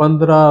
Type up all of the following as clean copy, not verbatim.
15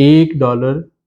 $1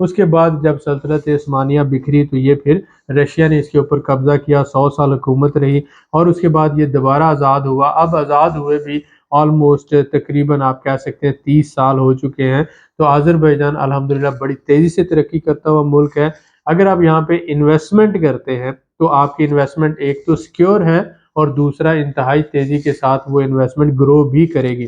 اس کے بعد جب سلطنت عثمانیہ بکھری تو یہ پھر رشیا نے اس کے اوپر قبضہ کیا، 100 سال حکومت رہی، اور اس کے بعد یہ دوبارہ آزاد ہوا۔ اب آزاد ہوئے بھی آلموسٹ تقریباً آپ کہہ سکتے ہیں 30 سال ہو چکے ہیں۔ تو آذربائیجان الحمدللہ بڑی تیزی سے ترقی کرتا ہوا ملک ہے۔ اگر آپ یہاں پہ انویسٹمنٹ کرتے ہیں تو آپ کی انویسٹمنٹ ایک تو سیکیور ہے، اور دوسرا انتہائی تیزی کے ساتھ وہ انویسٹمنٹ گرو بھی کرے گی۔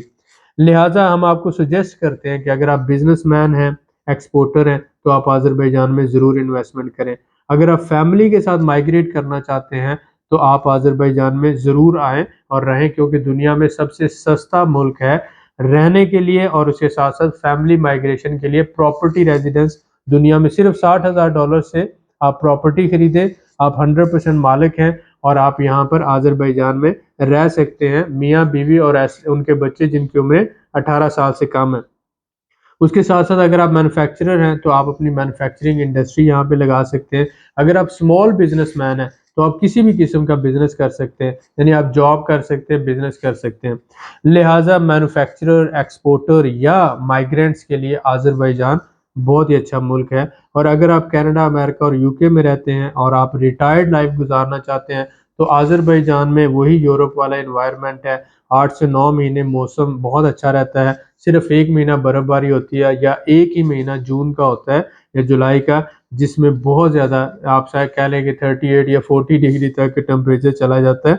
لہٰذا ہم آپ کو سجیسٹ کرتے ہیں کہ اگر آپ بزنس مین ہیں، ایکسپورٹر ہیں، تو آپ آذربائیجان میں ضرور انویسٹمنٹ کریں۔ اگر آپ فیملی کے ساتھ مائیگریٹ کرنا چاہتے ہیں تو آپ آذربائیجان میں ضرور آئیں اور رہیں، کیونکہ دنیا میں سب سے سستا ملک ہے رہنے کے لیے، اور اس کے ساتھ ساتھ فیملی مائیگریشن کے لیے پراپرٹی ریزیڈنس دنیا میں صرف $60,000 سے آپ پراپرٹی خریدیں، آپ 100% مالک ہیں، اور آپ یہاں پر آذربائیجان میں رہ سکتے ہیں، میاں بیوی اور ان کے بچے جن کی عمریں 18 سال سے کم ہے۔ اس کے ساتھ ساتھ اگر آپ مینوفیکچرر ہیں تو آپ اپنی مینوفیکچرنگ انڈسٹری یہاں پہ لگا سکتے ہیں۔ اگر آپ اسمال بزنس مین ہیں تو آپ کسی بھی قسم کا بزنس کر سکتے ہیں، یعنی آپ جاب کر سکتے ہیں، بزنس کر سکتے ہیں۔ لہٰذا مینوفیکچرر، ایکسپورٹر یا مائیگرینٹس کے لیے آذربائیجان بہت ہی اچھا ملک ہے۔ اور اگر آپ کینیڈا، امریکہ اور UK میں رہتے ہیں اور آپ ریٹائرڈ لائف گزارنا چاہتے ہیں تو آذربائیجان میں وہی یورپ والا انوائرمنٹ ہے۔ 8 سے 9 مہینے موسم بہت اچھا رہتا ہے، صرف ایک مہینہ برف باری ہوتی ہے، یا ایک ہی مہینہ جون کا ہوتا ہے یا جولائی کا، جس میں بہت زیادہ آپ شاید کہہ لیں کہ 38 یا 40 ڈگری تک ٹمپریچر چلا جاتا ہے۔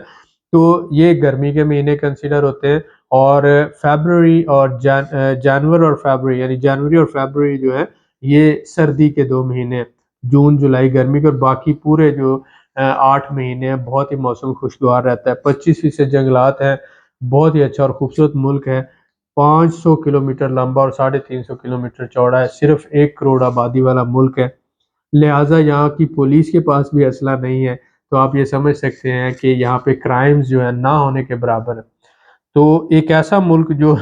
تو یہ گرمی کے مہینے کنسیڈر ہوتے ہیں، اور فیبروری اور جنوری اور فیبروری، یعنی جنوری اور فیبروری جو ہے یہ سردی کے 2 مہینے ہیں، جون جولائی گرمی کے، اور باقی پورے جو 8 مہینے ہیں بہت ہی موسم خوشگوار رہتا ہے۔ 25% جنگلات ہیں، بہت ہی اچھا اور خوبصورت ملک ہے، 500 کلومیٹر لمبا اور 350 کلومیٹر چوڑا ہے، صرف 1 کروڑ آبادی والا ملک ہے۔ لہٰذا یہاں کی پولیس کے پاس بھی اسلحہ نہیں ہے، تو آپ یہ سمجھ سکتے ہیں کہ یہاں پہ کرائمز جو ہے نہ ہونے کے برابر ہے۔ تو ایک ایسا ملک جو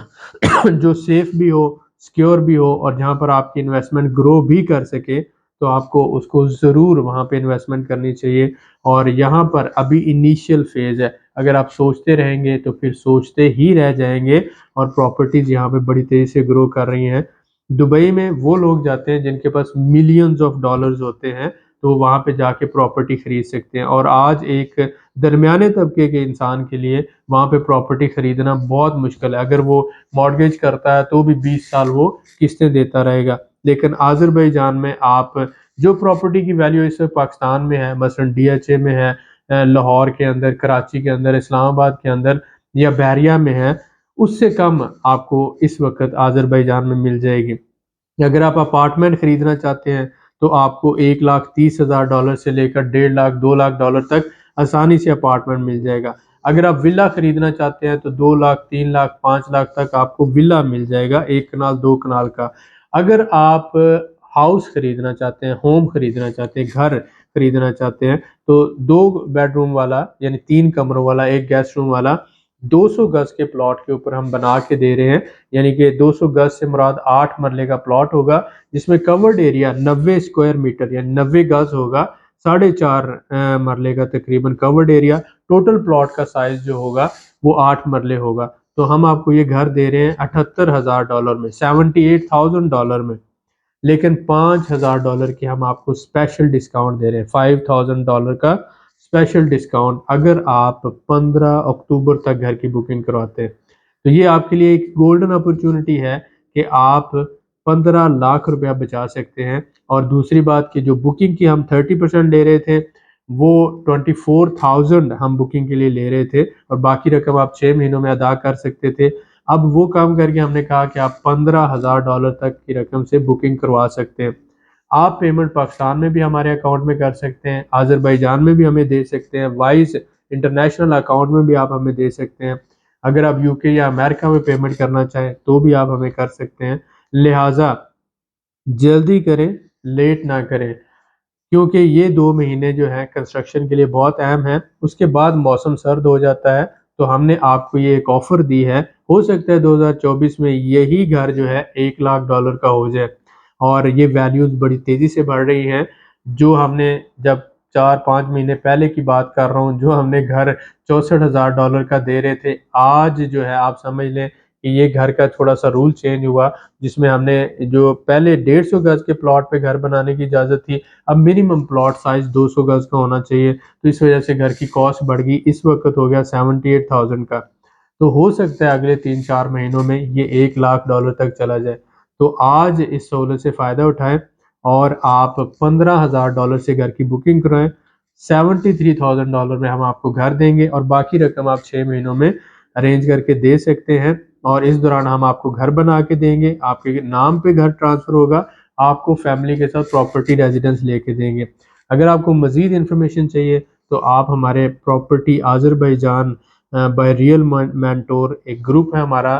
جو سیف بھی ہو، سیکیور بھی ہو، اور جہاں پر آپ کی انویسٹمنٹ گرو بھی کر سکے، تو آپ کو اس کو ضرور وہاں پہ انویسٹمنٹ کرنی چاہیے۔ اور یہاں پر ابھی انیشیل فیز ہے، اگر آپ سوچتے رہیں گے تو پھر سوچتے ہی رہ جائیں گے، اور پراپرٹیز یہاں پہ بڑی تیزی سے گرو کر رہی ہیں۔ دبئی میں وہ لوگ جاتے ہیں جن کے پاس ملینز آف ڈالرز ہوتے ہیں، تو وہاں پہ جا کے پراپرٹی خرید سکتے ہیں، اور آج ایک درمیانے طبقے کے انسان کے لیے وہاں پہ پراپرٹی خریدنا بہت مشکل ہے۔ اگر وہ مارگیج کرتا ہے تو بھی 20 سال وہ قسطیں دیتا رہے گا۔ لیکن آذربائیجان میں آپ جو پراپرٹی کی ویلیو اس وقت پاکستان میں ہے، مثلا DHA میں ہے، لاہور کے اندر، کراچی کے اندر، اسلام آباد کے اندر یا بحریہ میں ہے، اس سے کم آپ کو اس وقت آذربائیجان میں مل جائے گی۔ اگر آپ اپارٹمنٹ خریدنا چاہتے ہیں تو آپ کو $1,30,000 سے لے کر 1.5 لاکھ $2 لاکھ تک آسانی سے اپارٹمنٹ مل جائے گا۔ اگر آپ ولا خریدنا چاہتے ہیں تو 2 لاکھ 3 لاکھ 5 لاکھ تک آپ کو ولا مل جائے گا، 1 کنال 2 کنال کا۔ اگر آپ ہاؤس خریدنا چاہتے ہیں، ہوم خریدنا چاہتے ہیں، گھر خریدنا چاہتے ہیں، تو 2 بیڈ روم والا، یعنی 3 کمروں والا، ایک گیسٹ روم والا، 200 گز کے پلاٹ کے اوپر ہم بنا کے دے رہے ہیں۔ یعنی کہ 200 گز سے مراد 8 مرلے کا پلاٹ ہوگا، جس میں کورڈ ایریا 90 اسکوائر میٹر یعنی 90 گز ہوگا، 4.5 مرلے کا تقریباً کورڈ ایریا، ٹوٹل پلاٹ کا سائز جو ہوگا وہ 8 مرلے ہوگا۔ تو ہم آپ کو یہ گھر دے رہے ہیں $78,000 میں، $78,000 میں، لیکن $5,000 کی ہم آپ کو اسپیشل ڈسکاؤنٹ دے رہے ہیں، $5,000 کا اسپیشل ڈسکاؤنٹ اگر آپ 15 اکتوبر تک گھر کی بکنگ کرواتے ہیں۔ تو یہ آپ کے لیے ایک گولڈن اپرچونٹی ہے کہ آپ 15 لاکھ روپیہ بچا سکتے ہیں۔ اور دوسری بات کہ جو بکنگ کی ہم 30% لے رہے تھے، وہ 24,000 ہم بکنگ کے لیے لے رہے تھے، اور باقی رقم آپ 6 مہینوں میں ادا کر سکتے تھے۔ اب وہ کام کر کے ہم نے کہا کہ آپ $15,000 تک کی رقم سے بکنگ کروا سکتے ہیں۔ آپ پیمنٹ پاکستان میں بھی ہمارے اکاؤنٹ میں کر سکتے ہیں، آذربائیجان میں بھی ہمیں دے سکتے ہیں، وائز انٹرنیشنل اکاؤنٹ میں بھی آپ ہمیں دے سکتے ہیں۔ اگر آپ UK یا امریکہ میں پیمنٹ کرنا چاہیں تو بھی آپ ہمیں کر سکتے ہیں۔ لہٰذا جلدی کریں، لیٹ نہ کریں، کیونکہ یہ 2 مہینے جو ہیں کنسٹرکشن کے لیے بہت اہم ہیں۔ اس کے بعد موسم سرد ہو جاتا ہے، تو ہم نے آپ کو یہ ایک آفر دی ہے، ہو سکتا ہے 2024 میں یہی گھر جو ہے $1 لاکھ کا ہو جائے، اور یہ ویلیوز بڑی تیزی سے بڑھ رہی ہیں۔ جو ہم نے جب 4-5 مہینے پہلے کی بات کر رہا ہوں، جو ہم نے گھر $64,000 کا دے رہے تھے، آج جو ہے آپ سمجھ لیں کہ یہ گھر کا تھوڑا سا رول چینج ہوا، جس میں ہم نے جو پہلے 150 گز کے پلاٹ پہ گھر بنانے کی اجازت تھی، اب منیمم پلاٹ سائز 200 گز کا ہونا چاہیے، تو اس وجہ سے گھر کی کاسٹ بڑھ گئی، اس وقت ہو گیا 78,000 کا۔ تو ہو سکتا ہے اگلے 3-4 مہینوں میں یہ $1,00,000 تک چلا جائے۔ تو آج اس سہولت سے فائدہ اٹھائیں اور آپ $15,000 سے گھر کی بکنگ کرائیں، $73,000 میں ہم آپ کو گھر دیں گے، اور باقی رقم آپ 6 مہینوں میں ارینج کر کے دے سکتے ہیں، اور اس دوران ہم آپ کو گھر بنا کے دیں گے، آپ کے نام پہ گھر ٹرانسفر ہوگا، آپ کو فیملی کے ساتھ پراپرٹی ریزیڈنس لے کے دیں گے۔ اگر آپ کو مزید انفارمیشن چاہیے تو آپ ہمارے property Azerbaijan by real mentor ایک گروپ ہے ہمارا،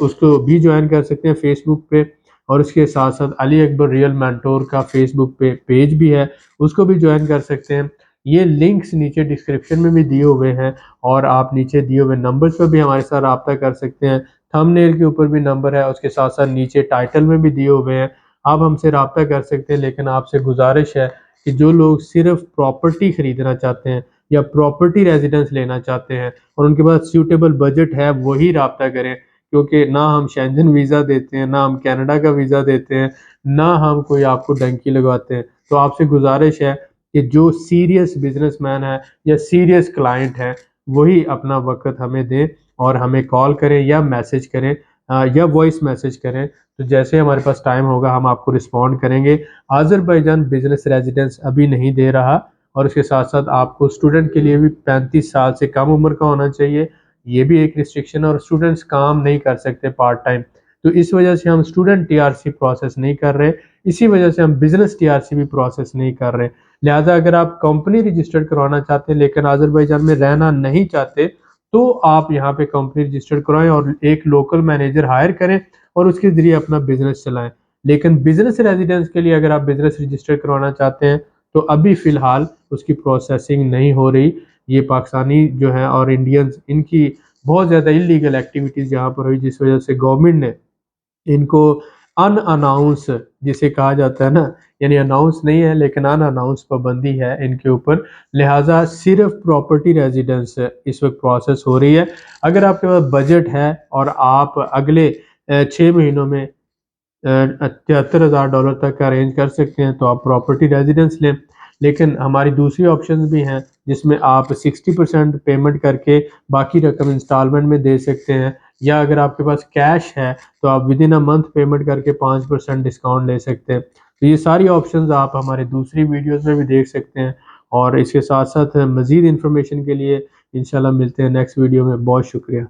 اس کو بھی جوائن کر سکتے ہیں فیس بک پہ، اور اس کے ساتھ ساتھ علی اکبر ریئل مینٹور کا فیس بک پہ پیج بھی ہے، اس کو بھی جوائن کر سکتے ہیں۔ یہ لنکس نیچے ڈسکرپشن میں بھی دیے ہوئے ہیں، اور آپ نیچے دیے ہوئے نمبرز پہ بھی ہمارے ساتھ رابطہ کر سکتے ہیں۔ تھم نیل کے اوپر بھی نمبر ہے، اس کے ساتھ ساتھ نیچے ٹائٹل میں بھی دیے ہوئے ہیں، آپ ہم سے رابطہ کر سکتے ہیں۔ لیکن آپ سے گزارش ہے کہ جو لوگ صرف پراپرٹی خریدنا چاہتے ہیں یا پراپرٹی ریزیڈنس لینا چاہتے ہیں اور ان کے پاس سیوٹیبل بجٹ ہے، وہی رابطہ کریں، کیونکہ نہ ہم شینجن ویزا دیتے ہیں، نہ ہم کینیڈا کا ویزا دیتے ہیں، نہ ہم کوئی آپ کو ڈنکی لگواتے ہیں۔ تو آپ سے گزارش ہے کہ جو سیریس بزنس مین ہے یا سیریس کلائنٹ ہے، وہی اپنا وقت ہمیں دیں اور ہمیں کال کریں یا میسج کریں، یا وائس میسج کریں، تو جیسے ہمارے پاس ٹائم ہوگا ہم آپ کو رسپونڈ کریں گے۔ آذربائیجان بزنس ریزیڈنس ابھی نہیں دے رہا، اور اس کے ساتھ ساتھ آپ کو اسٹوڈنٹ کے لیے بھی 35 سال سے کم عمر کا ہونا چاہیے، یہ بھی ایک ریسٹرکشن ہے، اور اسٹوڈنٹس کام نہیں کر سکتے پارٹ ٹائم، تو اس وجہ سے ہم student T R C process نہیں کر رہے، اسی وجہ سے ہم بزنس ٹی آر سی بھی پروسیس نہیں کر رہے۔ لہٰذا اگر آپ کمپنی رجسٹرڈ کروانا چاہتے ہیں لیکن آذربائیجان میں رہنا نہیں چاہتے، تو آپ یہاں پہ کمپنی رجسٹرڈ کروائیں اور ایک لوکل مینیجر ہائر کریں اور اس کے ذریعے اپنا بزنس چلائیں۔ لیکن بزنس ریزیڈنس کے لیے اگر آپ بزنس رجسٹر کروانا چاہتے ہیں تو ابھی فی الحال اس کی پروسیسنگ نہیں ہو رہی۔ یہ پاکستانی جو ہیں اور انڈینز، ان کی بہت زیادہ انلیگل ایکٹیویٹیز یہاں پر ہوئی، جس وجہ سے گورنمنٹ نے ان کو ان اناؤنس، جسے کہا جاتا ہے نا، یعنی اناؤنس نہیں ہے لیکن ان اناؤنس پابندی ہے ان کے اوپر، لہٰذا صرف پراپرٹی ریزیڈنس اس وقت پروسیس ہو رہی ہے۔ اگر آپ کے پاس بجٹ ہے اور آپ اگلے 6 مہینوں میں $73,000 تک کا ارینج کر سکتے ہیں تو آپ پراپرٹی ریزیڈنس لیں، لیکن ہماری دوسری آپشنز بھی ہیں جس میں آپ 60% پیمنٹ کر کے باقی رقم انسٹالمنٹ میں دے سکتے ہیں، یا اگر آپ کے پاس کیش ہے تو آپ with in a month payment کر کے 5% ڈسکاؤنٹ لے سکتے ہیں۔ تو یہ ساری آپشنز آپ ہمارے دوسری ویڈیوز میں بھی دیکھ سکتے ہیں، اور اس کے ساتھ ساتھ مزید انفارمیشن کے لیے انشاءاللہ ملتے ہیں نیکسٹ ویڈیو میں۔ بہت شکریہ۔